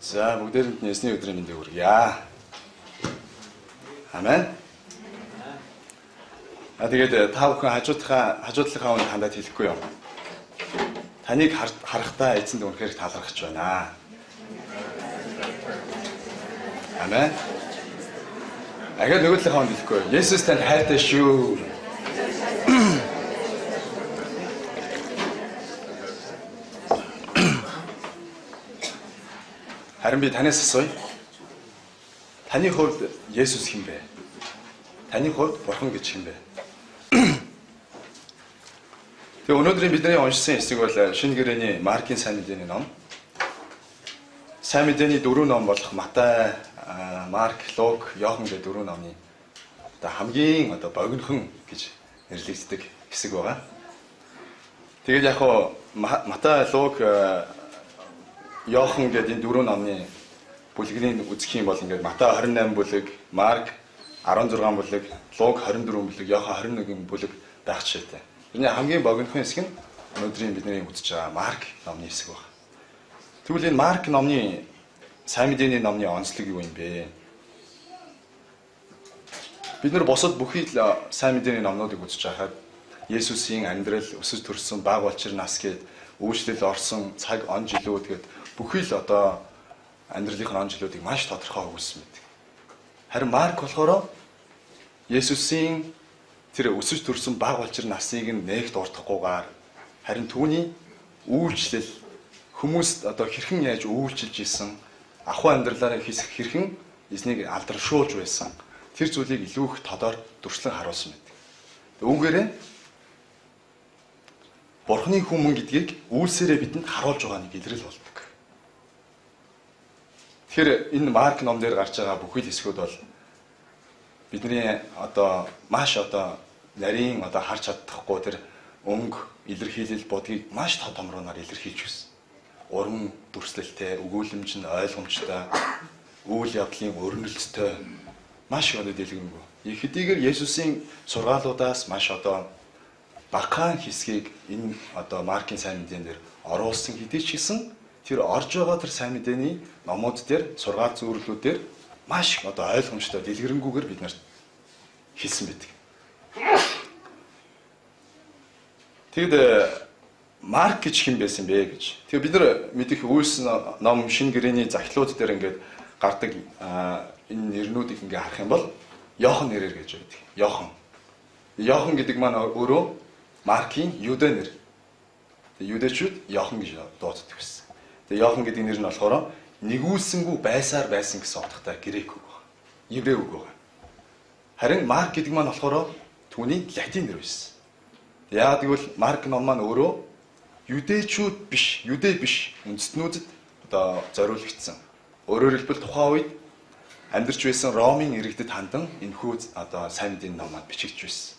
За бүгдээрэнд нь эсний өдрийн мэндийг хүргье. Амен. Тэгээд та бүхэн хажуудлынхаа үнд хандаад хэлэхгүй юу? Таныг харахтаа эзэнд үнэхээр талархаж байна. Амен. Ахад нөгөөдлийнхаа үнд хэлэхгүй юу? Есүс танд хайртай шүү. Харин би танаас асууя. Таны хувьд Есүс хэн бэ? Таны хувьд Бурхан гэж хэн бэ? Тэгээ өнөөдрийн бидний уншсан хэсэг бол Шинэ гэрээний Маркийн сайн мэдээний ном. Сайн мэдээний 4 ном болох Матай, Марк, Лук, Иохан гэх 4 номны хамгийн богинохон гэж нэрлэгддэг хэсэг байгаа. Тэгээд яг хоо Матай, Лук, Иохан гэдэг энэ 4 номны бүлгийг үзэх юм бол ингээд Матай 28 бүлэг, Марк 16 бүлэг, Лук 24 бүлэг, Иохан 21 бүлэг байх жишээтэй. Энэ хамгийн богинохон хэсэг нь өнөөдрийн бидний үзэж байгаа Марк номны хэсэг байна. Тэгвэл энэ Марк номны сайн мэдээний номны онцлог юу юм бэ? Бид нар бусад бүхий л сайн мэдээний номнуудыг үзэж байхад Есүсийн амьдрал, өсөж төрсөн баг болчир нас гээд үйлчлэл орсон цаг он жилүүд гээд бүхий л амьдралынх нь он жилүүдийг маш тодорхой өгүүлсэн мэт. Харин Марк болохоор Есүсийн тэр өсөж төрсөн баг болчир насыг нээгт уртахгүйгээр харин түүний үйлчлэл хүмүүст хэрхэн яаж үйлчилж исэн, ахуй амьдралаараа хэрхэн эзнийг алдаршуулж байсан тэр зүйлийг илүү их тодор дүрслэн харуулсан мэт. Үүгээрээ Бурхны хүмүүс гэдгийг үйлсээрээ бидэнд харуулж байгаа нэг илрэл болдог. Тэгэхээр энэ Марк ном дээр гарч байгаа бүхий л хэсгүүд бол бидний маш нарийн харж чадахгүй тэр өнгө илэрхийлэл бодгийг маш тод томрооноор илэрхийлж байсан. Уран дүрслэлтэй, өгүүлэмж нь ойлгомжтой, үйл явдлын өрнөлттэй маш дэлгэрэнгүй. Их хэдийгээр Есүсийн сургаалуудаас маш багахан хэсгийг энэ Маркийн сайн мэдээнд дээр оруулсан хэдий ч гэсэн тэр орж байгаа тэр сайн мэдээний номууд дээр сургаал зөвлөлүүд дээр маш ойлгомжтой дэлгэрэнгүйгээр бид нарт хэлсэн байдаг. Тэгэд Марк гэж хэн байсан бэ гэж. Тэгээ бид нар мэдих үйлс ном Шинэ гэрээний захидлууд дээр ингээд гардаг энэ нэрнүүдийг ингээд харах юм бол Иохан нэрээр гэж байдаг. Иохан гэдэг маань өөрөө Маркийн юудэ нэр. Тэгээ юудэчүүд Иохан гэж дууддаг байсан. Тэгээ Иохан гэдэг нэр нь болохоор нэгүүлсэнгүй байсан гэсэн утгатай грек үг байна. Еврей үг байна. Харин Марк гэдэг маань болохоор түүний латин нэр байсан. Яагаад гэвэл Марк ном маань өөрөө юдэчүүд биш, юдэ биш үндэстнүүдэд зориулагдсан. Өөрөөр хэлбэл тухайн үед амьдарч байсан Ромын иргэдэд хандан энэхүү сайн мэдээний ном маань бичигдэж байсан.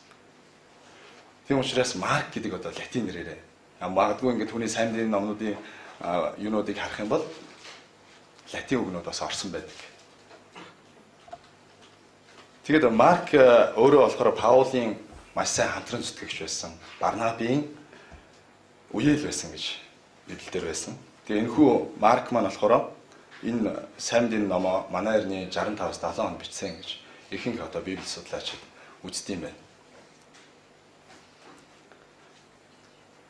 Тийм учраас Марк гэдэг латин нэрээрээ магадгүй ингээд түүний сайн мэдээний номнуудын юунуудыг харах юм бол латин үгнүүд бас орсон байдаг. Тэгээд Марк өөрөө болохоор Паулийн маш сайн хамтран зүтгэгч байсан. Барнабын үеэл байсан гэж Библиэлд байсан. Тэгээ энэхүү Марк маань болохоор энэ сайн мэдээний номоо манай эртний 65-аас 70 он бичсэн гэж ихэнх Библи судлаачид үздэг юм байна.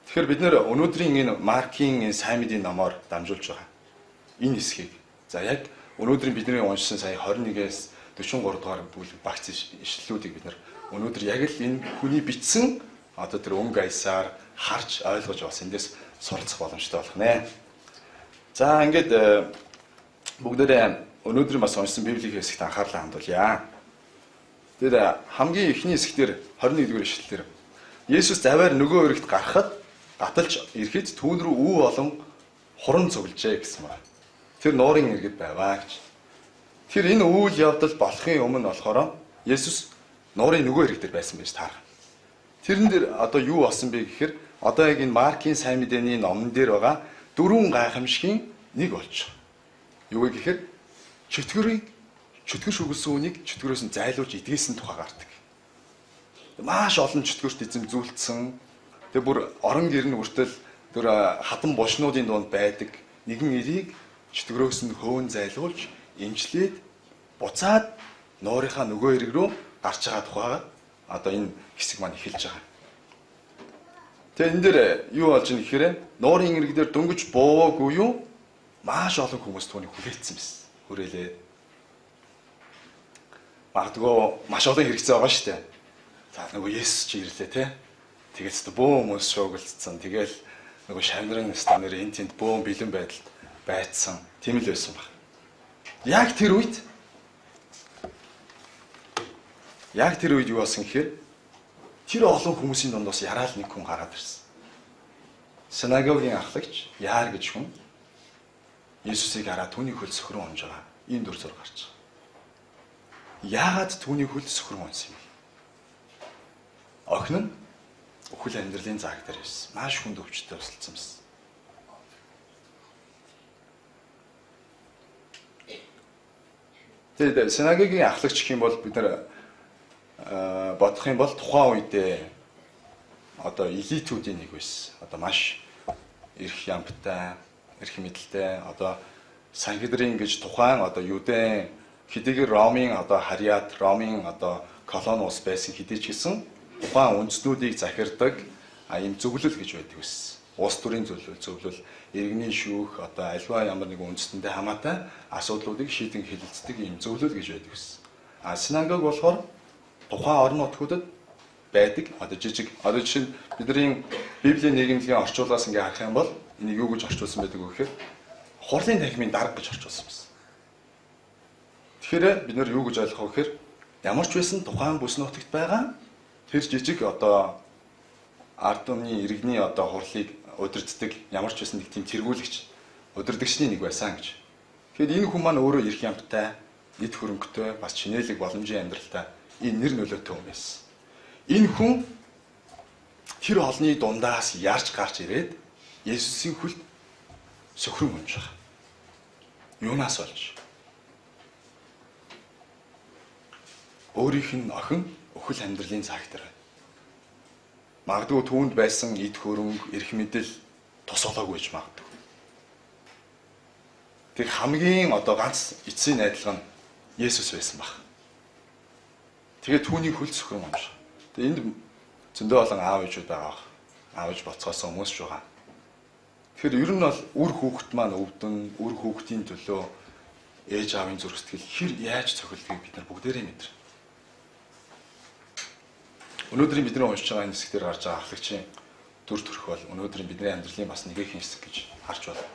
Тэгэхээр бид нэр өнөөдрийн энэ Маркийн сайн мэдээний номоор дамжуулж байгаа энэ хэсгийг яг өнөөдрийн бидний уншсан сая 21-ээс 43 дугаар бүлэг багц ишлэлүүдийг бид нэр өнөөдөр яг л энэ хүний бичсэн тэр өнгө аясаар харж ойлгож бас эндээс суралцах боломжтой болох нэ. За ингээд бүгдээрээ өнөөдөр бас уншсан Библийн хэсэгт анхаарлаа хандуулъя. Тэр хамгийн эхний хэсгээр 21-р ишлэлээр Есүс заваар нөгөө өргөд гарахад гаталж ирэхэд түүн рүү үе болон хуран цуглжээ гэсэн байна. Тэр нуурын иргэд байваа гэж. Тэр энэ үйл явдал болохын өмнө болохоор Есүс нуурын нөгөө иргэд дээр байсан байж таарна. Тэрэн дээр юу болсон бэ гэхээр яг энэ Маркийн сайн мэдээний номон дээр байгаа 4 гайхамшигын нэг болж байгаа. Юу вэ гэхээр чөтгөр шүглсэн үнийг чөтгөрөөс нь зайлуулж идгээсэн тухай гардаг. Маш олон чөтгөрт эзэмзүүлсэн. Тэгээ бүр орон гэр нь хүртэл тэр хатан бошнуудын дунд байдаг нэгэн эрийг чөтгөрөөс нь хөөн зайлуулж имжлээд буцаад нуурынхаа нөгөө эрэг рүү гарч байгаа тухайга одоо энэ хэсэг маань эхэлж байгаа. Тэгээ энэ дээр юу болж ийн гэхээр нуурын эрэг дээр дөнгөж буугаагүй юу маш олон хүмүүс түүнийг хүлээсэн байсан. Хүрээлээ. Магадгүй маш олон хэрэгцээ байгаа шүү дээ. За нөгөө Есүс чи ирлээ те. Тэгэл бөө хүмүүс шуугилцсан. Тэгэл нөгөө шавнарын станаар энэ тэнд бөөн бэлэн байдалд байцсан. Тийм л байсан баг. Яг тэр үед юу болсон гэхээр тэр олон хүмүүсийн дундаас яраал нэг хүн гараад ирсэн. Синагогийн ахлагч Яар гэж хүн Есүсийг хараад түүний хөл сөхрөн унж байгаа. Ийм дүр зураг гарч байгаа. Яагаад түүний хөл сөхрөн унсан юм бэ? Охин нь өхөл амьдралын зааг дээр ирсэн. Маш хүнд өвчтөй өсөлдсөн байсан. Тэгээд синагогийн ахлагч гэх юм бол бид нар бодох юм бол тухайн үедээ одоо элитүүдийн нэг байсан. Одоо маш эрх ямтай, эрх мэдэлтэй, одоо Санхедрин гэж тухайн одоо Юудын хэдийгээр Ромын одоо харьяат, Ромын одоо колони ус байсан хэдий ч гэсэн тухайн үндэстнүүдийг захирдаг ийм зөвлөл гэж байдаг байсан. Улс төрийн зөвлөл, иргэний шүүх, одоо альва ямар нэгэн үндэстэндээ хамаатай асуудлуудыг шийдэн хэлэлцдэг ийм зөвлөл гэж байдаг байсан. Синагог болохоор тухайн орон нутгуудад байдаг одоо жижиг одоо жишээ нь бидний Библийн нийгэмлэгийн орчуулгаас ингээ харах юм бол энийг юу гэж орчуулсан байдаг вэ гэхээр хурлын танхимын дарга гэж орчуулсан байсан. Тэгэхээр бид нар юу гэж ойлгох вэ гэхээр ямар ч байсан тухайн бүс нутагт байгаа тэр жижиг одоо ард түмний иргэний одоо хурлыг удирддаг ямар ч байсан нэг тийм тэргүүлэгч удирдагчны нэг байсан гэж. Тэгэхээр энэ хүн маань өөрөө эрх ямтай, эд хөрөнгөтэй, бас чинээлэг боломжийн амьдралтай энэ нэр нөлөөтэй хүн байсан. Энэ хүн тэр олны дундаас ярьж гарч ирээд Есүсийн хүлд сөхрөн унж байгаа. Юунаас болж? Өөрийнх нь охин өхөл амьдралын цаг дээр байна. Магадгүй түүнд байсан эд хөрөнгө, эрх мэдэл тус олоогүй гэж магадгүй. Тэг хамгийн одоо ганц эцсийн найдвар нь Есүс байсан баг. Тэгээд түүний хөл сөхрөн унж. Тэгээд энд зөндөө олон аав ээжүүд байгаа. Аав ээж боцоос хүмүүс ч байгаа. Тэгэхээр ер нь бол үр хүүхэд маань өвдөн, үр хүүхдийн төлөө ээж аавын зүрх сэтгэл хэр яаж цохилдгийг бид нар бүгдээрээ мэдэрнэ. Өнөөдрийн бидний уншиж байгаа энэ хэсгээр гарч байгаа ахлагчийн дүр төрх бол өнөөдрийн бидний амьдралын бас нэгэн хэсэг гэж харж байна.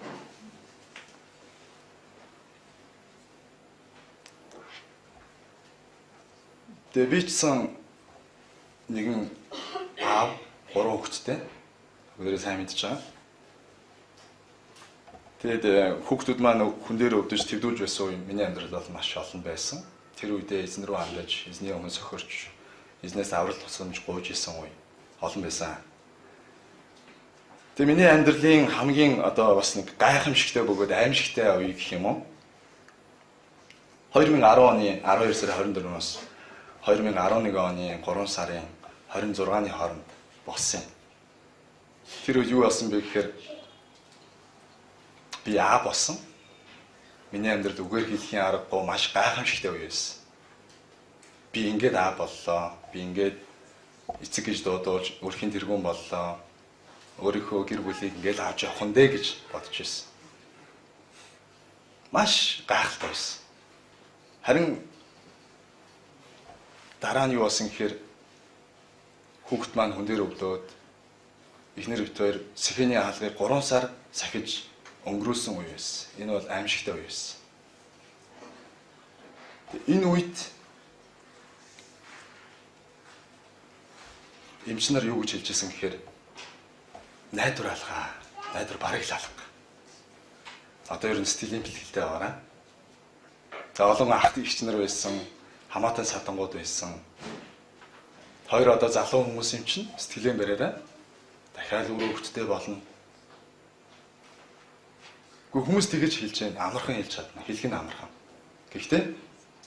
Тэгээ би чсэн нэгэн аав 3 хүүхэдтэй. Өөрөөр сайн мэдж байгаа. Тэгээд хүүхдүүд маань хүн дээр өвдөж твдүүлж байсан үе миний амьдрал бол маш олон байсан. Тэр үедээ эзэн рүү хандаж, эзний өмнө сохирч, эзнээс аврал тусламж гуйж исэн үе олон байсан. Тэгээд миний амьдралын хамгийн одоо бас нэг гайхамшигтай бөгөөд аимшигтай үе гэх юм уу? 2010 оны 12 сарын 24-ноос 2011 оны 3 сарын 26-ны хооронд болсон. Тэр үед юу болсон бэ гэхээр би аа болсон. Миний амьдралд үгээр хэлхийн аргагүй маш гайхамшигтай үе байсан. Би ингээд аа боллоо. Би ингээд эцэг гэж дуудуулж өрхийн тэргүүн боллоо. Өөрийнхөө гэр бүлийг ингээд авч явах нь дээ гэж бодож байсан. Маш гайхалтай байсан. Харин дараа нь юу болсон гэхээр хүүхэд маань хүн дээр өвдөөд эхнэр битээр сэхэний хаалгыг 3 сар сахиж өнгөрүүлсэн үе байсан. Энэ бол аимшигтай үе байсан. Энэ үед эмч нар юу гэж хэлжсэн гэхээр найдвар алгаа, найдвар барыг л алга. Одоо ер нь сэтгэлийн бэлтгэлтэй байгаараа. За олон ах ихч нар байсан, хамаатан садангууд байсан. Хоёр одоо залуу хүмүүс юм чинь сэтгэлийн бариараа дахиад өөрөө хөвчтэй болно. Гэхдээ хүмүүс тэгэж хэлж байна. Амархан хэлж чадна. Хэлэх нь амархан. Гэхдээ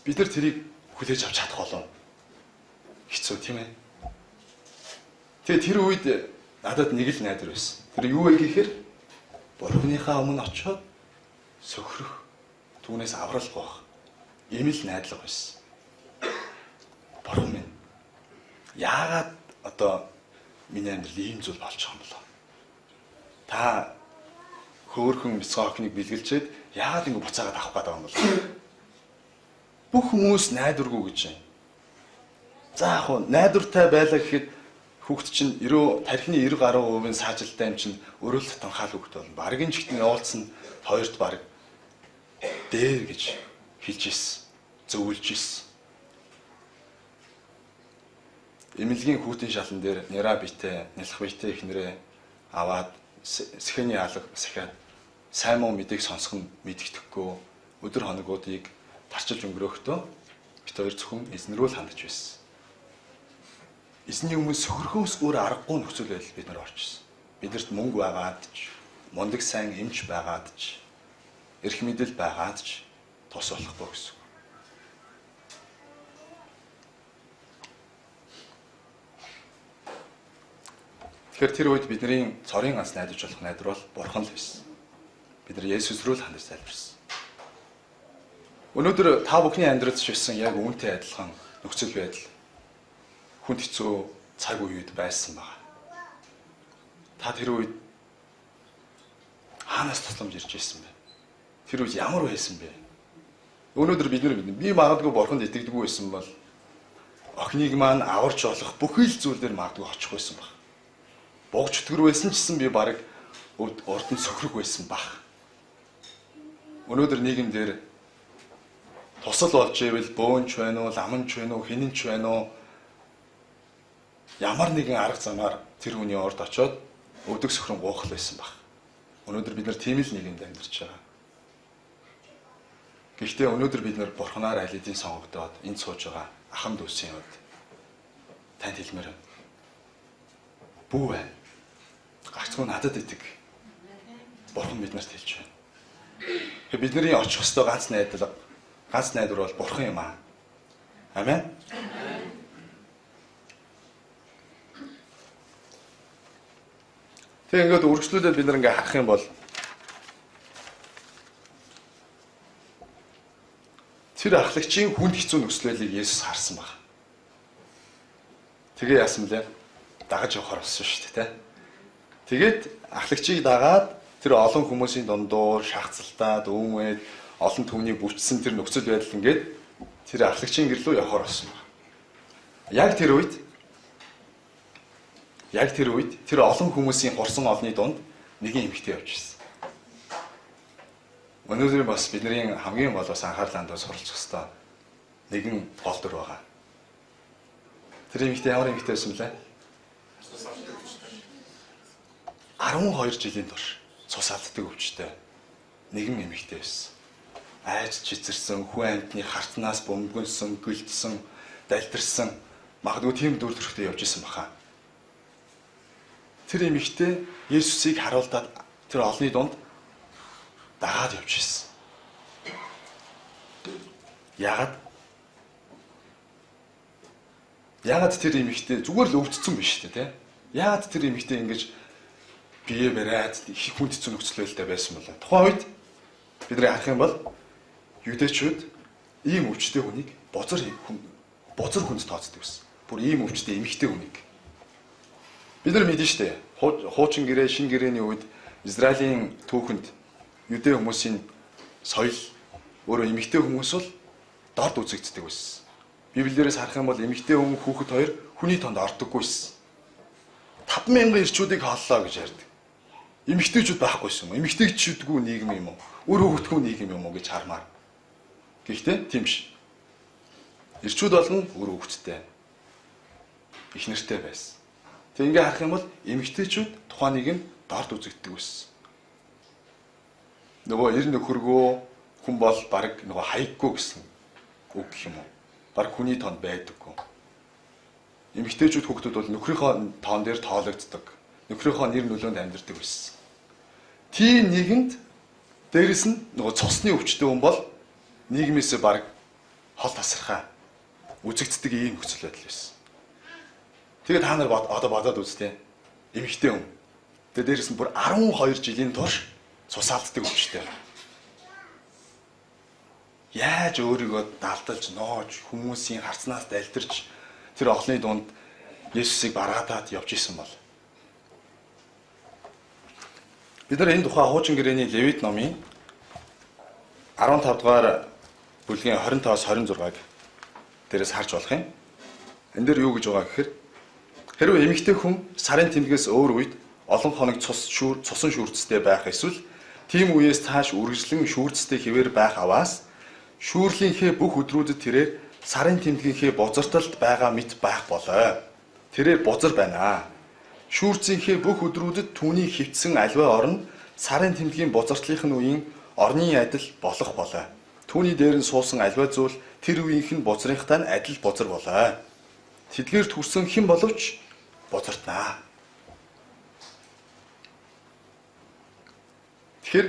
бид нар тэрийг хүлээж авч чадах болов. Хэцүү тийм ээ. Тэгээ тэр үед надад нэг л найдвар байсан. Тэр юу вэ гэхээр бурууныхаа өмнө очиод сөхрөх, түүнээс авралах байх. Ийм л найдлага байсан. Бурхан минь. Яагаад одоо миний амьдрал ийм зүйл болж байгаа юм бол? Та хөөхөн бяцхан охиныг бэлгэлчээд яагаад ингэ буцаагаад авах гээд байгаа юм бол? Бүх хүмүүс найдваргүй гэж байна. За яг хуу найдвартай байлаа гэхэд хүүхд чинь тархины 90 гаруй хувийн саажилттай юм чинь өрөөл татан хаал хүүхд болно. Баргийн чигтэн явуулсан хоёрт баг дээр гэж хэлж ирсэн. Зөвлөж ирсэн. Эмнэлгийн хүүтийн шалан дээр няра битээ, нялх битээ ихнэрээ аваад сэхэний алга сахиад сайн муу мэдээг сонсох нь мэддэхгүй өдөр хоногуудыг тарчилж өнгөрөөхдөө бит хоёр зөвхөн эзнэрөө л хандж байсан. Эзний өмнө сөхөрхөөс өөр аргагүй нөхцөл байдал бид нар орчихсон. Бидэрт мөнгө байгаад ч, мундаг сайн эмч байгаад ч, эрх мэдэл байгаад ч тус болохгүй гэсэн. Тэгэхээр тэр үед бидний цорын ганц найдаж болох найдвар бол Бурхан л байсан. Бид нар Есүс рүү л хандаж залбирсан. Өнөөдөр та бүхний амьдралд шивсэн яг үүнтэй адилхан нөхцөл байдал хүнд хэцүү цаг үед байсан байна. Та тэр үед хаанаас тусламж ирж ирсэн бэ? Тэр үед ямар байсан бэ? Өнөөдөр бид би магадгүй Бурханд итгэдэггүй байсан бол охиныг маань аварч болох бүхэл зүйлээр магадгүй очих байсан баг. Богч өтгөр байсан ч гэсэн би баг урд нь сөхрөх байсан баг. Өнөөдөр нийгэм дээр тусал болж ивэл бөөнч байна уу, ламанч байна уу, хинэнч байна уу? Ямар нэгэн арга замаар тэр хүний орд очоод өдөг сөхрөн гоохол байсан баг. Өнөөдөр бид нар тийм л нийгэмд амьдарч байгаа. Гэхдээ өнөөдөр бид нар Бурханаар аль хэдийн сонгогдоод энд сууж байгаа ахын дүүсийн хувьд танд хэлмээр байна. Бүү байна. Гагцгүй надад итэг. Бурхан биднэрт хэлж байна. Тэгэхээр бидний очих ёстой ганц найдвар бол Бурхан юм аа. Амен. Тэг ингээд үргэлжлүүлээд бид нар ингээ харах юм бол тэр ахлагчийн хүнд хэцүү нөхцөл байдлыг Есүс харсан баг. Тэгээ яасан блэ? Дагаж явахаар болсон шүү дээ, тэ. Тэгээд ахлагчийг дагаад тэр олон хүмүүсийн дундуур шахацлтаад өвмээд олон түвнийг бүчсэн тэр нөхцөл байдал ингээд тэр ахлагчийн гэр рүү явахаар болсон баг. Яг тэр үед тэр олон хүмүүсийн хурсан олны дунд нэгэн эмэгтэй явж ирсэн. Өнөөдөр бас бидний хамгийн гол бас анхаарлаа хандуулж суралцах ёстой нэгэн гол дүр байгаа. Тэр эмэгтэй ямар эмэгтэй байсан бэ? 12 жилийн турш цус алддаг өвчтэй нэгэн эмэгтэй байсан. Айж чицэрсэн, хүн амьтны хартнаас бөмбөгөнсөн, гэлдсэн, далдирсан магадгүй тийм дүр төрхтэй явж исэн баха. Тэр эмэгтэй Есүсийг харуулдаад тэр олны дунд дагаад явж ирсэн. Яагаад тэр эмэгтэй зүгээр л өвдсөн биш үү те? Яагаад тэр эмэгтэй ингэж бие бариад их хүнд хэцүү нөхцөл байдалтай байсан бол тухайн үед бидний харах юм бол юдэчүүд ийм өвчтэй хүнийг бозор хүнд тооцдог байсан. Бүр ийм өвчтэй эмэгтэй хүнийг бид нар мэдэн штэ. Хуучин гэрээ, шин гэрээний үед Израилийн түүхэнд юдэ хүмүүсийн соёл өөрөө эмэгтэй хүмүүс бол дорд үзэгддэг байсан. Библиэрээс харах юм бол эмэгтэй хүн хүүхэд хоёр хүний тонд ордоггүйсэн. 5,000 ирчүүдийг хааллаа гэж ярьдаг. Эмэгтэйчүүд байхгүйсэн юм. Эмэгтэйчүүдгүй нийгэм юм уу? Өөр хүүхэдгүй нийгэм юм уу гэж хармаар. Гэхдээ тийм биш. Ирчүүд болно өөр хүүхэдтэй. Их нэртэй байсан. Тэг ингээ харах юм бол эмэгтэйчүүд тухайн нийгэм дорд үзэгддэг байсан. Нөгөө 90 нөхөргөө хүн бол баг нөгөө хаяггүй гэсэн үг гэх юм уу? Баг хүний тоонд байдаггүй. Эмэгтэйчүүд хүүхдүүд бол нөхрийнхөө тоон дээр тоологддог. Нөхрийнхөө нэр нөлөөнд амьдардаг байсан. Тийм нийгэмд дээрэс нь нөгөө цусны өвчтөй хүн бол нийгмээсээ баг хол тасархаа үзэгддэг ийм нөхцөл байдал байсан. Тэгээд та нар одоо бодоод үзтээ. Эмэгтэй хүн. Тэгээд дээрэс нь бүр 12 жилийн турш цус алддаг өвчтэй. яаж өөрийгөө далдалж ноож хүмүүсийн харцнаас далдирч тэр олонний дунд Есүсийг баргаадаад явж исэн бол бид нар энэ тухай хуучин гэрээний Левит номын 15 дугаар бүлгийн 25-аас 26-г дээрээс харж болох юм. Энд дээр юу гэж байгаа гэхээр хэрвээ эмэгтэй хүн сарын тэмдгээс өөр үед олон хоног цусан шүүрцтэй байх эсвэл тийм үеэс цааш үргэлжлэн шүүрцтэй хэвээр байх аваас шүүрлийнхээ бүх өдрүүдэд тэрээр сарын тэмдгийнхээ бозарталд байгаа мэт байх болоо. Тэрээр бозар байна. Шүүрцийнхээ бүх өдрүүдэд түүний хөвцсөн аливаа орн сарын тэмдгийн бозартлынх нь үеийн орны адил болох болоо. Түүний дээр нь суусан аливаа зүйл тэр үеийнх нь бозрынхтай нь адил бозар болоо. Тэдгээр төрсөн хэн боловч бозартнаа. Тэгэхээр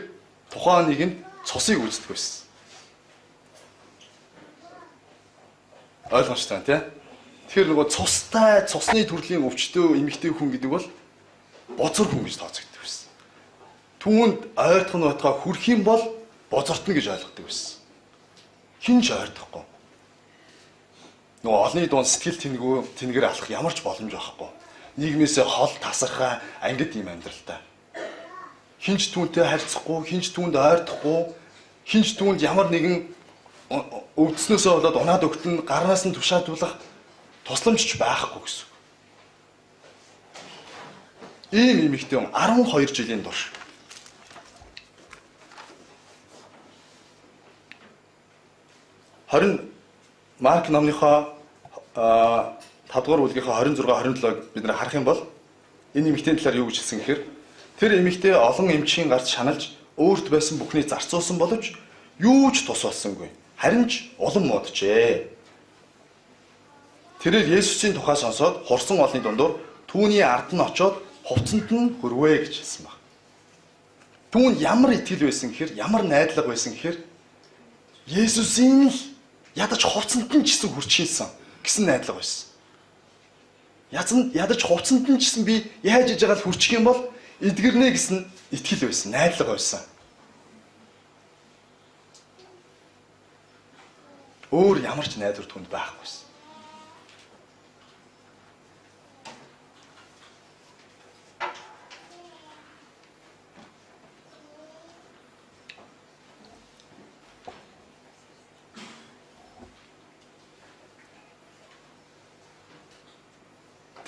тухайн нэг нь цусыг үздэг байсан. Ойлгомжтой тийм. Тэгэхээр нөгөө цусны төрлийн өвчтөө эмэгтэй хүн гэдэг бол бозор хүн гэж тооцогддог байсан. Түүнд ойртох нь батгаа хүрх юм бол бозортно гэж ойлгодог байсан. Хин ч ойртохгүй. Нөгөө олонний дунд сэтгэл тэнгэр алах ямар ч боломж байхгүй. Нийгмээсээ хол тасархаа ангид юм амьдралтай. Хинч түүнтэй харьцахгүй, хинч түүнд ойртохгүй, хинч түүнд ямар нэгэн өвдснөөсөө болоод унаад өгтөн гарнаас нь тушаадуулах тусламжч байхгүй гэсэн. Ийм эмэгтэй 12 жилийн турш Марк номынхоо 5 дугаар бүлгийнхаа 26-27-г бид нар харах юм бол энэ эмэгтэйн талаар юу гэж хэлсэн гэхээр тэр эмэгтэй олон эмчийн гарт шаналж өөрт байсан бүхний зарцуулсан боловч юу ч тус болсонгүй. Харин ч улам мууджээ. Тэрээр Есүсийн тухай сонсоод хурсан олны дундуур түүний ард нь очоод хувцсанд нь хөрвөө гэж хэлсэн баг. Түүнд ямар итгэл байсан гэхээр, ямар найдлага байсан гэхээр Есүсийн л ядаж хувцсанд нь ч гэсэн хүрч хийсэн гэсэн найдлага байсан. Ядаж хувцсанд нь ч гэсэн би яаж иж байгаа л хүрчих юм бол эдгэрнэ гэсэн итгэл байсан, найдлага байсан. Өөр ямар ч найдвар түнд байхгүйсэн.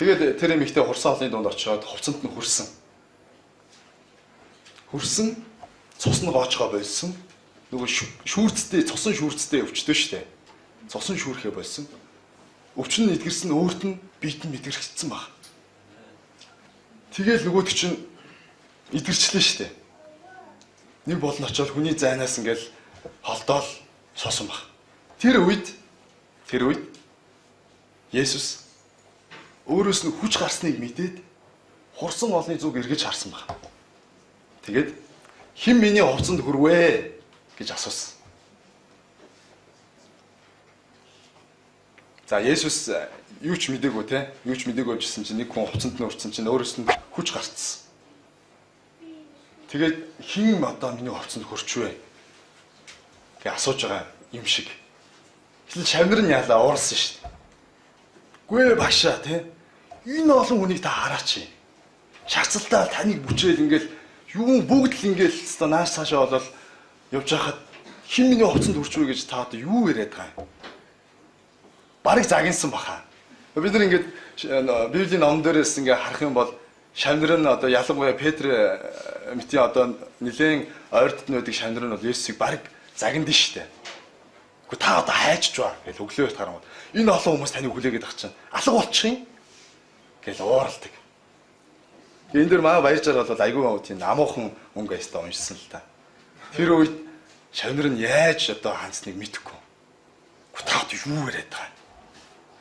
Тэгээд тэр эмэгтэй хурсан олны дунд очиод хувцсанд нь хүрсэн. Хүрсэн цус нь гоочгоо болсон. Нөгөө шүүрцтэй, цусан шүүрцтэй өвчтөө штэ. Цусан шүүрхээ болсон. Өвчин нь эдгэрсэн өөрт нь биет нь эдгэрчихсэн баг. Тэгэл нөгөөд чинь эдгэрчлээ штэ. Нэг болно очоод хүний зайнаас ингээл холдоол суусан баг. Тэр үед Есүс өөрөөс нь хүч гарсныг мэдээд хурсан олны зүг эргэж харсан баг. Тэгээд хэн миний хувцсанд хүрвэ гэж асуусан. За Есүс юу ч мэдээгүй те. Юу ч мэдээгүй гэсэн чинь нэг хүн хувцсанд нь өрцсөн чинь өөрөөс нь хүч гарцсан. Тэгээд хэн одоо миний хувцсанд хөрчвэ гэж асууж байгаа юм шиг. Хэл шавнар нь яалаа уурсан шүү дээ. Гүй багшаа те. Энэ олон хүнийг та хараач. Шарцалтаа таныг бүчээл ингээл юу бүгд л ингээл өстой нааш цаашаа болол явж хахад хэн миний хувцсанд хүрчвэ гэж та одоо юу яриад байгаа юм? Бараг загинсан баха. Бид нар ингээд Библийн ном дээрээс ингээ харах юм бол шавнар нь одоо ялангуяа Петр мэтийн одоо нэлээд ойртод нь байдаг шавнар нь бол Есүсийг бараг загиндэн штэ. Гэхдээ та одоо хайчж ба гэж өглөө тарам. Энэ олон хүмүүс таныг хүлээгээд ах чинь алга болчих юм гэж ууралдаг. Энэ дэр маа баяржаар бол айгүй маа тийм амуухан өнгө ястаа уншсан л та. Тэр үед шавнар нь яаж одоо хансныг мэдэхгүй. Та одоо юу яриад байгаа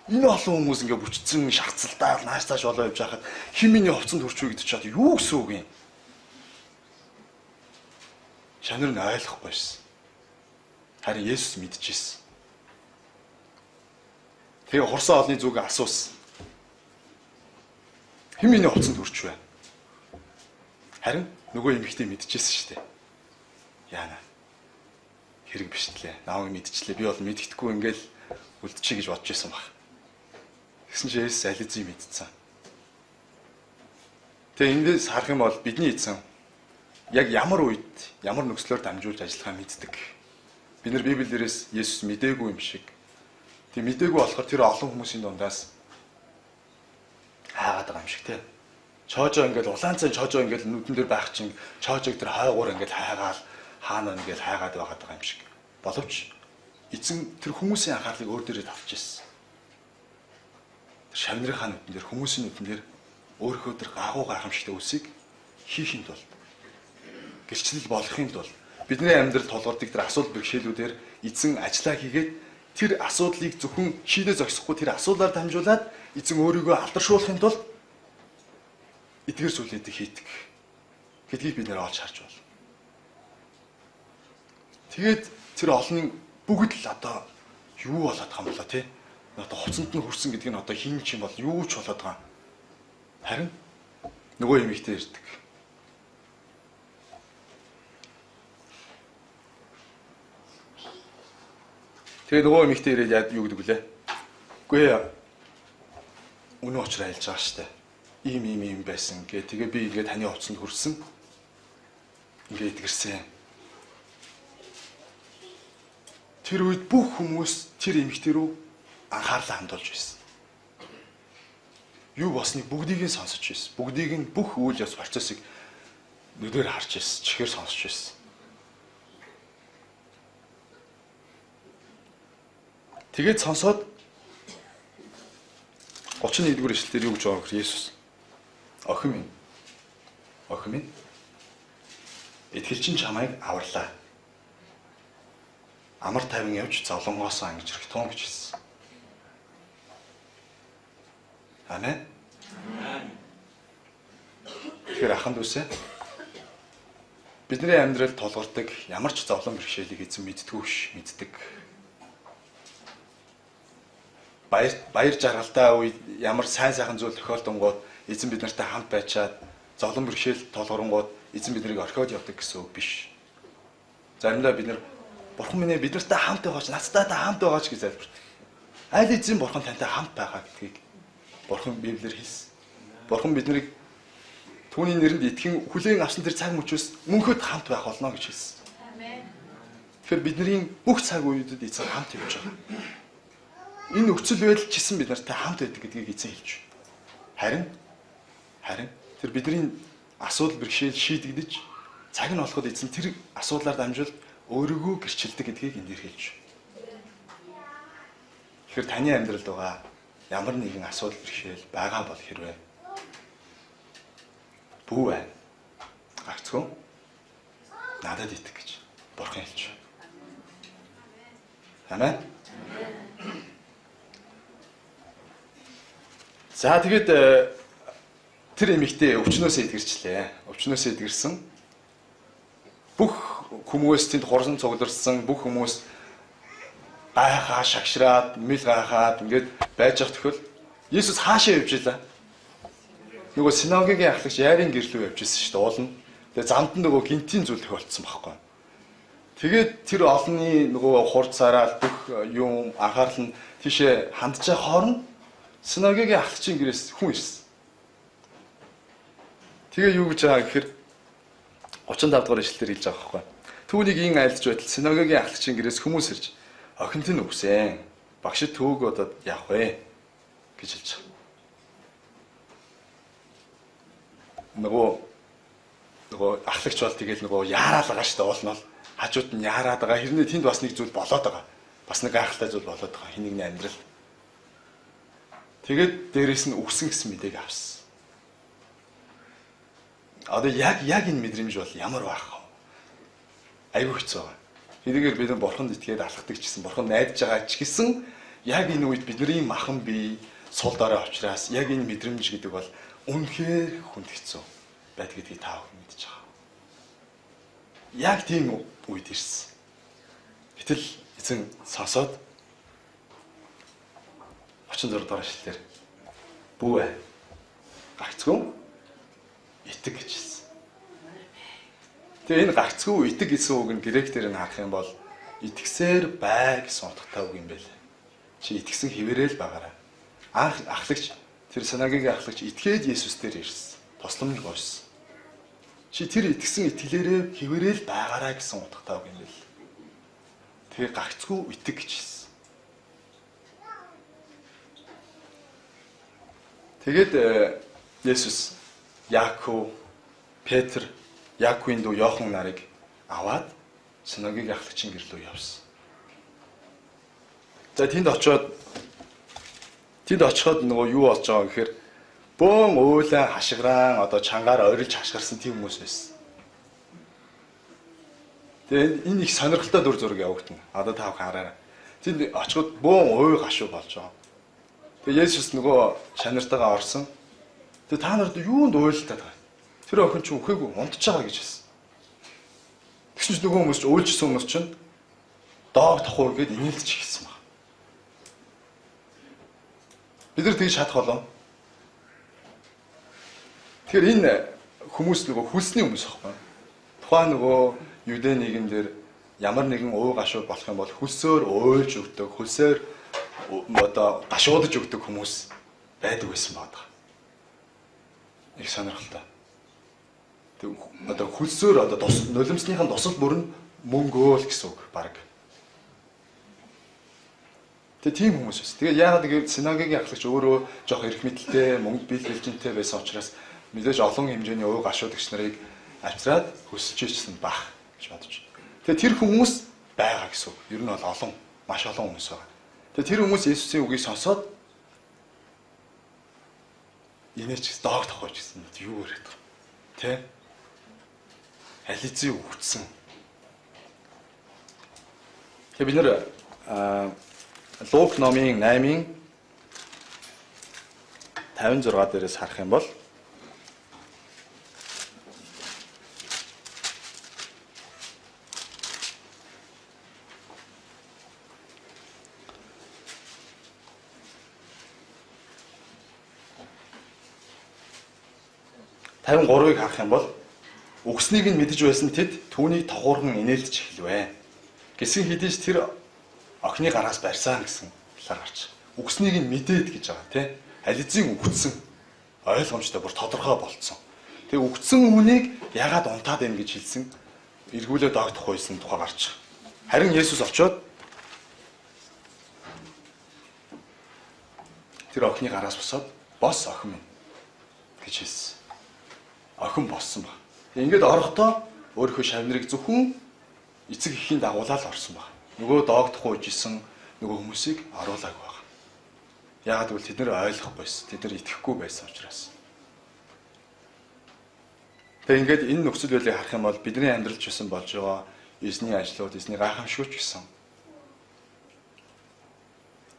юм? Энэ олон хүмүүс ингээ бүчцэн шахацлаа нааш тааш болоо явж хахад хэн миний хувцсанд хүрчвэ гэдэг чад юу гэсэн үг юм? Шавнар нь ойлгохгүй байсан. Харин Есүс мэдчихсэн. Тэгээ хурсан олны зүг асуусан. Хэн миний хувцсанд хүрчвэ? Харин нөгөө эмэгтэй мэдчихсэн шүү дээ. Яана. хэрэг биш лээ. Намайг мэдчихлээ. Би бол мэддэхгүй ингээл үлдчихье гэж бодож байсан баг. Тэгсэн чинь Есүс аль эзэн мэдсэн. Тэгээ эндээс харах юм бол бидний эзэн яг ямар үед, ямар нөхцлөөр дамжуулж ажиллахаа мэддэг. Бид нар Библиэрээс Есүс мдээгүй юм шиг. Тэг мдээгүй болохоор тэр олон хүмүүсийн дундаас хаагаад байгаа юм шиг тий. Чоожоо ингээл улаанцаа чоожоо ингээл нүдэн дээр байх чинь чоожог тэр хойгуур ингээл хайгаал хаана ингээл хайгаад байгаа юм шиг. Боловч эзэн тэр хүмүүсийн анхаарлыг өөр дээрээ тавьж ирсэн. Тэр шавнырынхаа нүдэн дээр хүмүүсийн нүдэн дээр өөрийнхөө тэр гагуу гайхамшигтай үсийг хийхин тулд гэрчлэл болохын тулд бидний амьдрал толгордог тэр асуудал бэрхшээлүүдээр эзэн ажиллаа хийгээд тэр асуудлыг зөвхөн шийдэ зогсохгүй тэр асуудлаар дамжуулаад эзэн өөрийгөө алдаршуулахын тулд эдгээр зүйлүүдийг хийдэг гэдгийг бид нэр олж харж байна. Тэгээд тэр олонний бүгд л одоо юу болоод байгаа юм болоо тий? Одоо хоцонд нь хүрсэн гэдг нь одоо хин ч юм бол юу ч болоод байгаа. Харин нөгөө эмэгтэй ирдэг. Тэгээ нөгөө эмэгтэй ирээд яад юу гэдэг вүлээ? Үгүй ээ. Үнэн учраа хэлж байгаа штэ. Ийм байсан гэ. Тэгээ би ингээд таны хувцсанд хүрсэн. Ингээд идгэрсэн. Тэр үед бүх хүмүүс тэр эмэгтэй рүү анхаарлаа хандуулж байсан. Юу болсныг бүгдийг нь сонсож байсан. Бүгдийг нь бүх үйл явц процессыг нүдээр харж байсан, чихээр сонсож байсан. Тэгээд сонсоод 31-р эшлэлээр юу гэж байгаа вэ? Есүс охин минь итгэлчин чамайг аварлаа. Амар тайван явж зовлонгоос ангиж ирэх тун гэж хэлсэн. Амен. Тэгэхээр аханд үсэ бидний амьдралд толгордог ямар ч зовлон бэрхшээлийг эзэн мэддэг. Баяр жаргалтай үед ямар сайн сайхан зүйл тохиолдонгууд эзэн бид нартай хамт байчаад зовлон бэрхшээл толгоронгууд эзэн биднийг орхиод явдаг гэсэн үг биш. Заримдаа бид нар бурхан минь бид нартай хамт байгаач, надтай хамт байгаач гэж залбирдаг. Аль эзэн бурхан тантай хамт байгаа гэдгийг бурхан Библиэр хэлсэн. Бурхан биднийг түүний нэрэнд итгэн хүлээн авсан тэр цаг мөчөөс мөнхөд хамт байх болно гэж хэлсэн. Амен. Тэгэхээр бидний бүх цаг үеүүдэд эзэн хамт явж байгаа. Энэ нөхцөл байдал ч гэсэн бид нартай хамт байдаг гэдгийг эзэн хэлж байна. Харин тэр бидний асуудал бэрхшээл шийдэгдэж цаг нь болоход эзэн тэр асуудлаар дамжуулт өөрийгөө гэрчилдэг гэдгийг энд хэлж байна. Тэгэхээр таны амьдралд байгаа ямар нэгэн асуудал бэрхшээл байгаа бол хэрвээ бүү байна. Гагцгүй надад итг гэж бурхан хэлж байна. Амен. За тэгээд тэр эмэгтэй өвчнөөсөө эдгэрчлээ. Өвчнөөсөө эдгэрсэн. Бүх хүмүүс тэнд хурсан цугларсан, бүх хүмүүс гайхаа, шагшраад, мэл гайхаад ингээд байж явах тохиол Есүс хаашаа явж илаа? Нөгөө синагогийн ахлагч Яирын гэрлүү явж ирсэн шүү дээ, уулна. Тэгээ замд нь нөгөө гинтийн зүйл тохиолдсон байхгүй. Тэгээд тэр олонний нөгөө хурцаараа бүх юм анхаарал нь тийшээ хандж байгаа хооронд синагогийн ахлагчийн гэрээс хүн ирсэн. Тэгээ юу гэж байгаа гэхээр 35 дугаар ишлэлээр хэлж байгаа байхгүй. Түүнийг ин айлдж байтал синагогийн ахлагчийн гэрээс хүмүүс ирж охинт нь үгсэн. Багшид төвөг удаад явах вэ гэж хэлж байгаа. Нөгөө ахлагч бол тэгэл нөгөө яараад байгаа шүү дээ уулнал. Хажууд нь яараад байгаа. Хэрнээ тэнд бас нэг зүйл болоод байгаа. Бас нэг гайхалтай зүйл болоод байгаа. Хин нэгний амьдрал. Тэгээд дээрэс нь үгсэн гэсэн мэдээг авсан. Одоо яг энэ мэдрэмж бол ямар байх вэ? Айгүй хэцүү байна. Хэдийгээр бид бурханд итгээд алхдаг ч гэсэн бурхан найдаж байгаа ч гэсэн яг энэ үед бидний махан бие сул дорой учраас яг энэ мэдрэмж гэдэг бол үнэхээр хүнд хэцүү байд гэдгийг та бүхэн мэдж байгаа. Яг тийм үед ирсэн. Гэтэл эзэн сонсоод 36 дугаар эшлэлээр бүү гагцгүй итг гэж хэлсэн. Тэгээ энэ гагцгүй итг гэсэн үг нь грек дээр нь харах юм бол итгэсээр бай гэсэн утгатай үг юм байл. Чи итгэсэн хэвээрээ л байгаарай. Анх ахлагч тэр санаагийн ахлагч итгээд Есүс дээр ирсэн. Тусламж гуйсан. Чи тэр итгэсэн итгэлээрээ хэвээрээ л байгаарай гэсэн утгатай үг юм байл. Тэгээ гагцгүй итэг гэж хэлсэн. Тэгээд Есүс Яаков, Петр, Яаковын дүү Йохан нарыг аваад синагогийн ахлагчийн гэрлөө явсан. За тэнд очиход нөгөө юу болж байгаа гэхээр бөөн уйлан хашгираан одоо чангаар орилж хашгирсан тийм хүмүүс байсан. Тэгээд энэ их сонирхолтой дүр зураг явагдана. Одоо та бүхэн хараарай. Тэнд очиход бөөн ууй гашуу болж байгаа. Тэгээд Есүс нөгөө шанартайгаа орсон. Тэгээд та нарт юунд уйлалтай байгаа? Тэр охин ч үхээгүй унтж байгаа гэж хэлсэн. Тэгсэн чинь нөгөө хүмүүс ч уйлжсэн хүмүүс чинь доог тохуу гэдээ инээлдэж эхэлсэн байна. Бид нар тэгж чадах болов. Тэгэхээр энэ хүмүүс нөгөө хүлсний хүмүүс аахгүй. Тухайн нөгөө Юдэ нийгэм дээр ямар нэгэн ууй гашуу болох юм бол хөлсөөр уйлж өгдөг, хөлсөөр одоо гашуудж өгдөг хүмүүс байдаг байсан байна. Их сонирхолтой. Тэг одоо хөлсөөр одоо нулимсныхаа дусал бүр нь мөнгөө л гэсэн үг баг. Тэг тийм хүмүүс байсан. Тэгээд яагаад гэвэл синагогийн ахлагч өөрөө жоох эрх мэдэлтэй, мөнгө биелэлжинтэй байсан учраас мэдээж олон хэмжээний ууй гашуудагч нарыг авчраад хөсөлж ичсэн бах гэж бодож. Тэгээд тэр хүмүүс байгаа гэсэн үг. Ер нь бол олон, маш олон хүмүүс байгаа. Тэгээд тэр хүмүүс Есүсийн үгийг сонсоод инээч доог тохойж гэсэн юу яриад байгаа. Тэ? Ализий үгтсэн. Тэгээд бид нэр Лук номын 8-ын 56 дээрээс харах юм бол (53)-ыг харах юм бол үгснийг нь мэдэж байсан тэд түүнийг тогуурхан инээлдэж эхлэвэ. Гэсэн хэдий ч тэр охины гараас барьсан гэсэн талаар гарч. Үгснийг нь мэдээд гэж байгаа тийм. Ализийн үгтсэн ойлгомжтой бүр тодорхой болцсон. Тэгээ үгтсэн хүнийг ягаад унтаад байна гэж хэлсэн эргүүлээд доогдох байсан тухай гарч. Харин Есүс очоод тэр охины гараас босоод бос охин минь гэж хэлсэн. Охин болсон баг. Ингээд орохдоо өөрийнхөө шавнырыг зөвхөн эцэг эхийн дагуулаад орсон баг. Нөгөө доогдох үжсэн нөгөө хүмүүсийг оруулаагүй баг. Яагаад гэвэл тэд нэр ойлгохгүйсэн. Тэд нар итгэхгүй байсан учраас. Тэгээ ингээд энэ нөхцөл байдлыг харах юм бол бидний амьдралч байсан болж байгаа эзний ажлууд, эзний гайхамшигч гэсэн.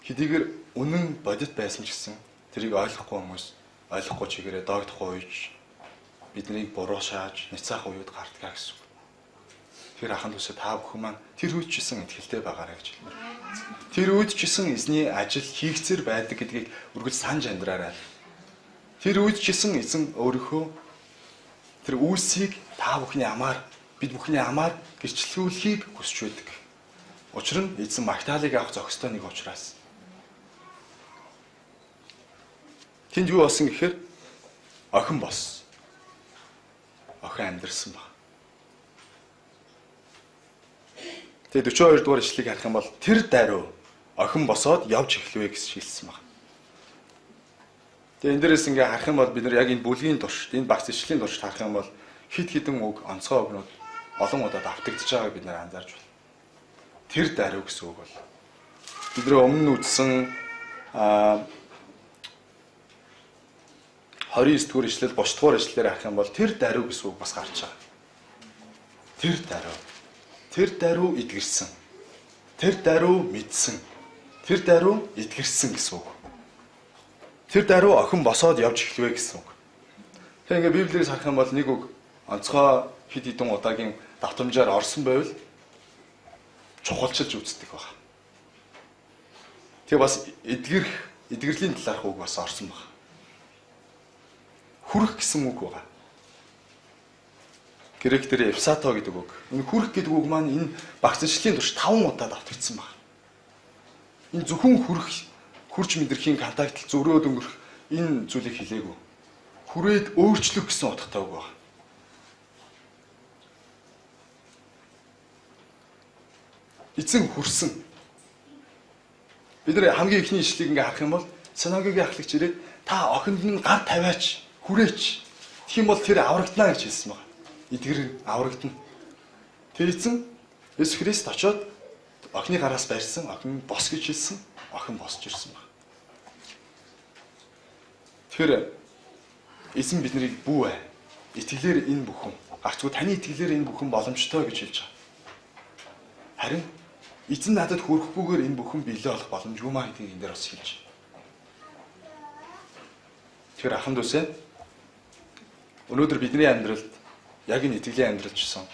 Хэдийгээр үнэн бодит байсан ч гэсэн тэрийг ойлгохгүй хүмүүс ойлгохгүй чигээрээ доогдох үеж биднийг буруу шааж, няцаах уюуд гардгаа гэсэн. Тэр ахын дүүсээ та бүхэн маань тэр үед ч гэсэн итгэлтэй байгаарай гэж хэлмээр. Тэр үед ч гэсэн эзний ажил хийгцэр байдаг гэдгийг үргэлж санаж амьдраарай. Тэр үед ч гэсэн эзэн өөрийнхөө тэр үйлсийг та бүхний амаар, бид бүхний амаар гэрчлүүлэхийг хүсч байдаг. Учир нь эзэн Магдалийг авах зохистой нэг учраас. Тэнд юу болсон гэхээр охин болсон. Охин амьдэрсэн баг. Тэгээ 42 дугаар ишлэгийг харах юм бол тэр даруй охин босоод явж эхлэвэ гэж хэлсэн баг. Тэгээ энэ дээрээс ингээ харах юм бол бид нар яг энэ бүлгийн турш, энэ багц ишлэлийн турш харах юм бол хид хідэн үг, онцгой үгнүүд олон удаа давтагдж байгааг бид нар анзаарч байна. Тэр даруй гэсэн үг бол бидний өмнө үзсэн 29 дугаар ишлэл 30 дугаар ишлэлээр харах юм бол тэр даруй гэсэн үг бас гарч байгаа. Тэр даруй. Тэр даруй эдгэрсэн. Тэр даруй мэдсэн. Тэр даруй эдгэрсэн гэсэн үг. Тэр даруй охин босоод явж эхлэвэ гэсэн үг. Тэгээ ингээ Библиэс харах юм бол нэг үг онцгой хэд хэдэн удаагийн давтамжаар орсон байвал чухалчилж үздэг байна. Тэгээ бас эдгэрлийн талаарх үг бас орсон байна. Хүрэх гэсэн үг байгаа. Грек дээр эпсато гэдэг үг. Энэ хүрх гэдэг үг маань энэ багцчлалын турш 5 удаа давтагдсан байна. Энэ зөвхөн хурж мэдрэхийн контакт зөрөөд өнгөрөх энэ зүйлийг хэлээгүй. Хүрээд өөрчлөх гэсэн утгатай үг байна. Эзэн хүрсэн. Бид нар хамгийн ихний ишлэгийг ингээ харах юм бол синагогийн ахлагч ирээд та охинд нь гар тавиач, хүрээч. Тэгэх юм бол тэр аврагдана гэж хэлсэн байна. Эдгэр аврагдана. Тэр эзэн Есүс Христ очоод охины гараас барьсан, охин бос гэж хэлсэн, охин босч ирсэн байна. Тэр эзэн биднийг бүү ээ. Итгэлээр энэ бүхэн, гарцгүй таны итгэлээр энэ бүхэн боломжтой гэж хэлж байгаа. Харин эзэн надад хүрэхгүйгээр энэ бүхэн биелээ болох боломжгүй маа гэдгийг энэ дээр бас хэлж байна. Тэр аханд үсэ өнөөдөр бидний амьдралд яг энэ итгэлийн амьдралч гэсэн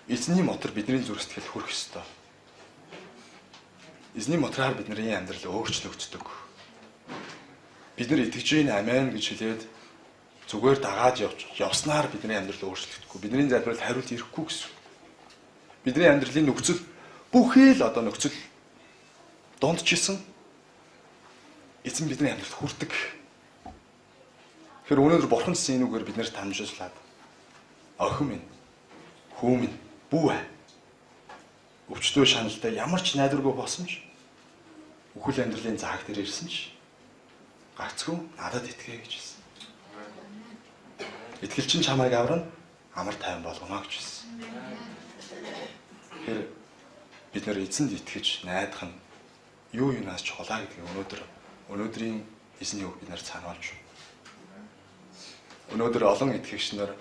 эзний мотор бидний зүрх сэтгэл хүрэх ёстой. Эзний мотороор бидний амьдрал өөрчлөгддөг. Бид нар итгэж ийн амен гэж хэлээд зүгээр дагаад явснаар бидний амьдрал өөрчлөгдөхгүй. Бидний залбиралд хариулт ирэхгүй гэсэн. Бидний амьдралын нөхцөл бүхий л одоо нөхцөл дундчилсан эзэн бидний амьдралд хүрдэг. Тэгэхээр өнөөдөр бурхан гэсэн энэ үгээр бид нарт танилцуулаад охин минь, хүү минь, бүү ээ. Өвчтөө шаналтай ямар ч найдваргүй босомж үхэл амьдралын зааг дээр ирсэн ч гацгүй надад итгэе гэж хэлсэн. Итгэл чинь чамайг аврана, амар тайван болгоно гэж хэлсэн. Тэгэхээр бид нар эзэнд итгэж найдах нь юу юунаас чухлаа гэдгийг өнөөдрийн эзний үг бид нар сануулж байна. Өнөөдөр олон итгэгч нар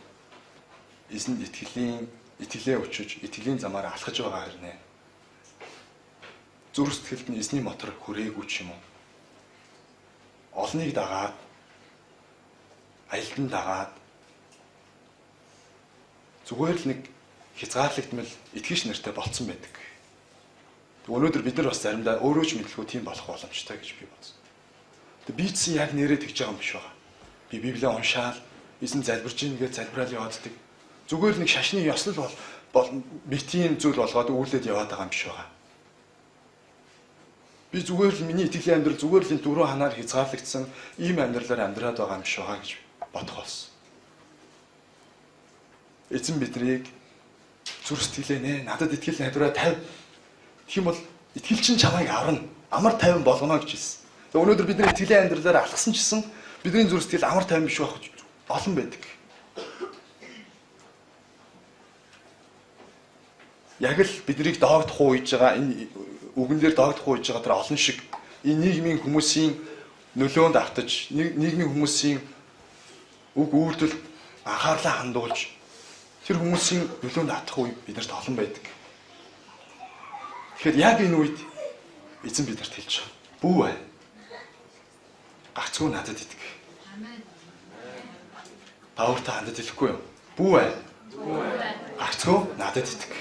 эзэнд итгэлээ өчөж, итгэлийн замаар алхаж байгаа хэрнээ. Зүрх сэтгэлд нь эзний мотор хүрээгүй ч юм уу. Олныг дагаад, аялдан дагаад зүгээр л нэг хязгаарлагдмал итгэгч нартай болцсон байдаг. Өнөөдөр бид нар бас заримдаа өөрөө ч мэдлгүй тийм болох боломжтой гэж би бодсон. Би ч яг нэрээ тэгж байгаа юм биш байгаа. Би Библийг уншаал, эзэн залбирж ийн гэж залбираал явааддаг. Зүгээр л нэг шашны ёслол бол битийн зүйл болгоод үүлээд яваад байгаа юм биш байгаа. Би зүгээр л миний итгэлийн амьдрал зүгээр л энэ дөрөв ханаар хязгаарлагдсан ийм амьдралаар амьдраад байгаа юм биш байгаа гэж бодох болсон. Эзэн биднийг зүрх сэтгэлээ нэ надад итгэл найдвараа тавь. Тэгэх юм бол итгэл чинь чамайг аварна, амар тайван болгоно гэж хэлсэн. Тэгээ өнөөдөр бид нар итгэлийн амьдралаар алхсан ч гэсэн бидний зүрх сэтгэл амар тайван биш байх олон байдаг. Яг л биднийг доогдох үйж байгаа энэ үгэнлэр доогдох үйж байгаа тэр олон шиг энэ нийгмийн хүмүүсийн нөлөөнд автаж нийгмийн хүмүүсийн үг үйлдэл анхаарлаа хандуулж тэр хүмүүсийн нөлөөнд автах үе биднэрт олон байдаг. Тэгэхээр яг энэ үед эзэн биднэрт хэлж байгаа. Бүү ээ. Гацгүй надад итгэ. Амен. Таавартай хандад хэлэхгүй юу? Бүү ээ. Гацгүй надад итгэ.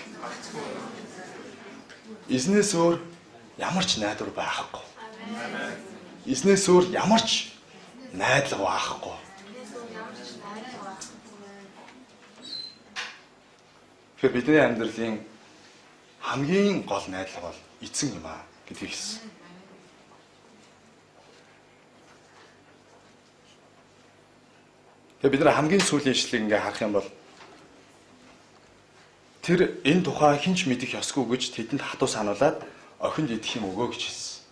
Эзнээс өөр ямар ч найдвар байхгүй. Эзнээс өөр ямар ч найдлага байхгүй. Тэгэхээр бидний амьдралын хамгийн гол найдлага бол эзэн юм аа гэдгийг хэлсэн. Тэгээ бид нар хамгийн сүүлийн ишлэгийг ингээ харах юм бол тэр энэ тухай хинч мэдэх ёсгүй гэж тэдэнд хатуу сануулад охинд идэх юм өгөө гэж хэлсэн.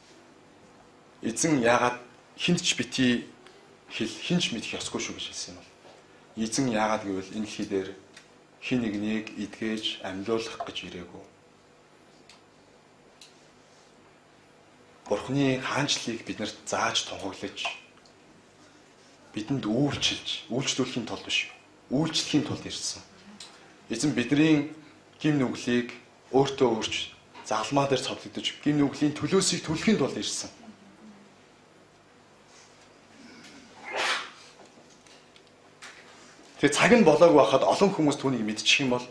Эзэн яагаад хинч бити хинч мэдэх ёсгүй шүү гэж хэлсэн юм бол эзэн яагаад гэвэл энэ дэлхий дээр хин нэгнийг идгээж амьлуулах гэж ирээгүй. Бурхны хаанчлалыг биднэрт зааж тунхаглаж бидэнд үйлчлүүлэхийн тулд биш, үйлчлэхийн тулд ирсэн. Эзэн бидний гим нүглийг өөртөө өөрч загалмаа дээр цовдлогдож гим нүглийн төлөөсийг төлөхийн тулд ирсэн. Тэгээ цаг нь болоогүй байхад олон хүмүүс түүнийг мэдчих юм бол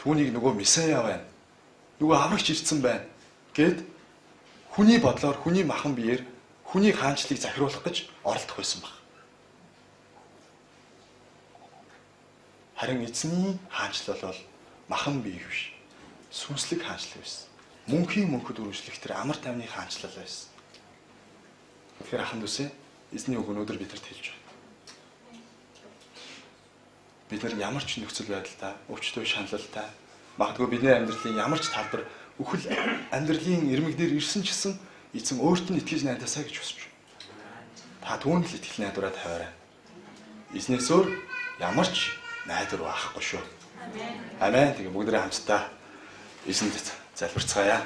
түүнийг нөгөө месиа байна. Нөгөө аврагч ирсэн байна гэд хүний бодлоор хүний махан биеэр хүний хаанчлалыг захируулах гэж оролдох байсан баг. Харин эзний хаанчлал бол махан бие биш. Сүнслэг хаанчлал байсан. Мөнхийн мөнхөд үргэлжлэх тэр амар тайвны хаанчлал байсан. Тэгэхээр ахын дүүсээ эзний үг өнөөдөр бидэрт хэлж байна. Бид нар ямар ч нөхцөл байдалтай, өвчтөй шаналлтай, магадгүй бидний амьдралын ямар ч талбар үхэл амьдралын ирмэг дээр ирсэн ч гэсэн эзэн өөрт нь итгэж найдасаа гэж хүсэж байна. Та түүнд л итгэл найдвараа тавиарай. Эзнээс өөр ямар ч найдвар байхгүй шүү. Амен. Тэгээ бүгдээ хамтдаа эзэнд залбирцгаая.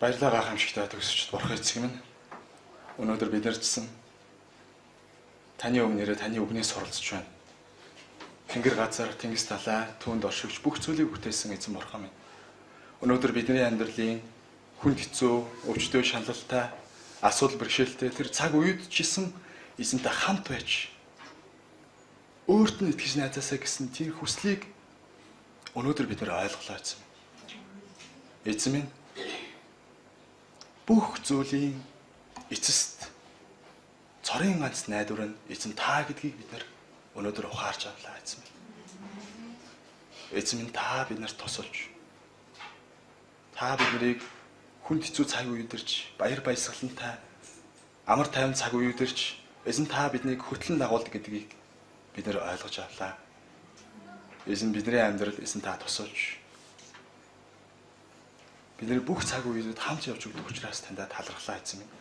Баярлалаа гайхамшигтай төгсөгчд бурхан эцэг минь. Өнөөдөр бид нарчсан таны өмнөрөө таны үгнээс суралцж байна. Тэнгэр газар, тэнгис талаа, түүнд оршигч бүх зүйлийг бүтээсэн эзэн бурхан минь. Өнөөдөр бидний амьдралын хүнд хэцүү, өвчтөй шаналлтай, асуудал бэрхшээлтэй тэр цаг үед ч исэн эзэнтэй хамт байж өөрт нь итгэж найзаасаа гэсэн тэр хүслийг өнөөдөр бид нар ойлголоо эзэн. Эзэн минь бүх зүйлийн эцэст цорын ганц найдвар нь эзэн та гэдгийг бид нар өнөөдөр ухаарч авлаа эзэн. Эзэн минь та биднэрт тусалж та биднийг хүнд хэцүү цаг үеэрч баяр баясгалантай амар тайван цаг үеэрч эзэн та биднийг хөтлөн дагуулдаг гэдгийг бид нар ойлгож авлаа. Эзэн бидний амьдрал эзэн та тусалж бид нар бүх цаг үеүүд хамт явж өгдөг учраас тандаа талархлаа эзэн минь.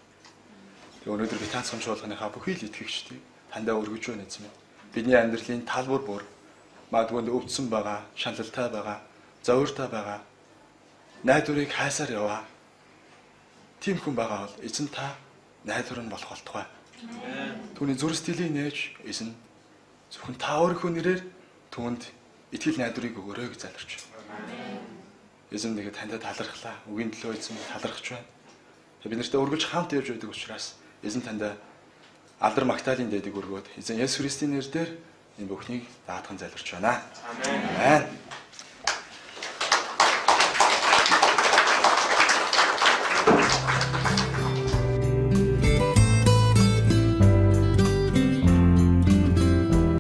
Тэгээ өнөөдөр битаан цомжуулганыхаа бүхий л итгэгчдийг тандаа өргөж байна эзэн минь. Бидний амьдралын талбар бүр магадгүй өвдсөн байгаа, шаналлтай байгаа, зовиртой байгаа. Найдварыг хайсаар яваа. Тийм хүн байгаа бол эзэн та найдвар нь болох болтугай. Түүний зүрх сэтгэлийг нээж эзэн зөвхөн та өөрийнхөө нэрээр түүнд итгэл найдварыг өгөөрэй гэж залбирч байна. Эзэн нэгэ тандаа талархлаа. Үгийн төлөө эзэн талархаж байна. Бид нартай өргөж хамт явж байдаг учраас эзэн тандаа алдар магтаалын дэдэг өргөөд эзэн Есүс Христийн нэрээр энэ бүхнийг даатхан залбирч байна. Амен.